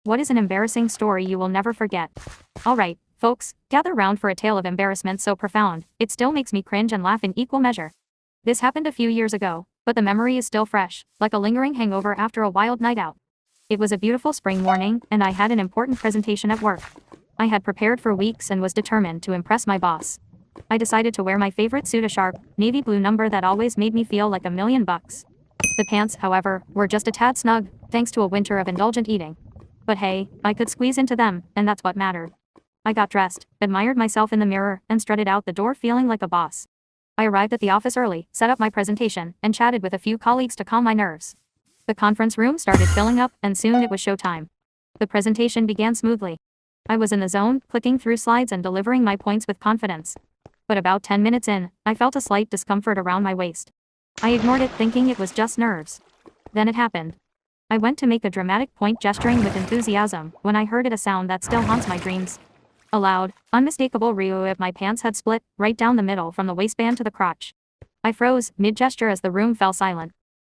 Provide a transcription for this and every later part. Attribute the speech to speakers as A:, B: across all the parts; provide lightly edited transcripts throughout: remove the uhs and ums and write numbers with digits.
A: What is an embarrassing story you will never forget? Alright, folks, gather round for a tale of embarrassment so profound, it still makes me cringe and laugh in equal measure. This happened a few years ago, but the memory is still fresh, like a lingering hangover after a wild night out. It was a beautiful spring morning, and I had an important presentation at work. I had prepared for weeks and was determined to impress my boss. I decided to wear my favorite suit, a sharp, navy blue number that always made me feel like $1,000,000. The pants, however, were just a tad snug, thanks to a winter of indulgent eating. But hey, I could squeeze into them, and that's what mattered. I got dressed, admired myself in the mirror, and strutted out the door feeling like a boss. I arrived at the office early, set up my presentation, and chatted with a few colleagues to calm my nerves. The conference room started filling up, and soon it was showtime. The presentation began smoothly. I was in the zone, clicking through slides and delivering my points with confidence. But about 10 minutes in, I felt a slight discomfort around my waist. I ignored it, thinking it was just nerves. Then it happened. I went to make a dramatic point, gesturing with enthusiasm, when I heard a sound that still haunts my dreams. A loud, unmistakable rip of my pants had split, right down the middle from the waistband to the crotch. I froze, mid-gesture, as the room fell silent.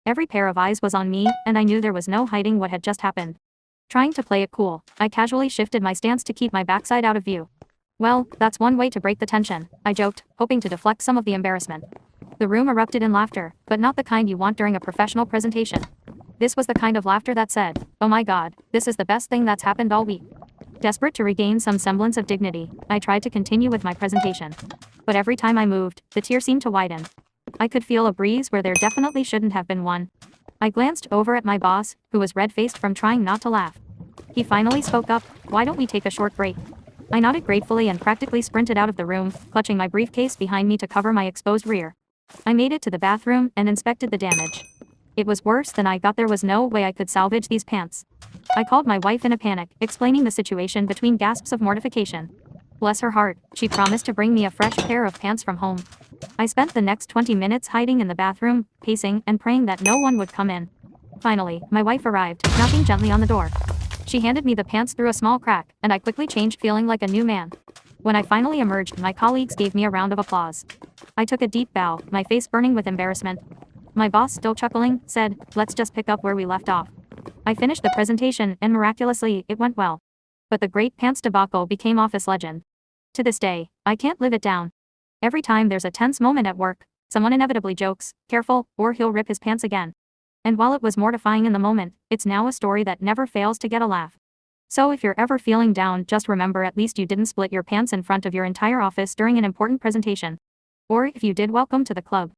A: Every pair of eyes was on me, and I knew there was no hiding what had just happened. Trying to play it cool, I casually shifted my stance to keep my backside out of view. Well, that's one way to break the tension, I joked, hoping to deflect some of the embarrassment. The room erupted in laughter, but not the kind you want during a professional presentation. This was the kind of laughter that said, "Oh my god, this is the best thing that's happened all week." Desperate to regain some semblance of dignity, I tried to continue with my presentation. But every time I moved, the tear seemed to widen. I could feel a breeze where there definitely shouldn't have been one. I glanced over at my boss, who was red-faced from trying not to laugh. He finally spoke up, "Why don't we take a short break?" I nodded gratefully and practically sprinted out of the room, clutching my briefcase behind me to cover my exposed rear. I made it to the bathroom and inspected the damage. It was worse than I thought. There was no way I could salvage these pants. I called my wife in a panic, explaining the situation between gasps of mortification. Bless her heart, she promised to bring me a fresh pair of pants from home. I spent the next 20 minutes hiding in the bathroom, pacing and praying that no one would come in. Finally, my wife arrived, knocking gently on the door. She handed me the pants through a small crack, and I quickly changed, feeling like a new man. When I finally emerged, my colleagues gave me a round of applause. I took a deep bow, my face burning with embarrassment. My boss, still chuckling, said, "Let's just pick up where we left off." I finished the presentation, and miraculously, it went well. But the great pants debacle became office legend. To this day, I can't live it down. Every time there's a tense moment at work, someone inevitably jokes, "Careful, or he'll rip his pants again." And while it was mortifying in the moment, it's now a story that never fails to get a laugh. So if you're ever feeling down, just remember at least you didn't split your pants in front of your entire office during an important presentation. Or if you did, welcome to the club.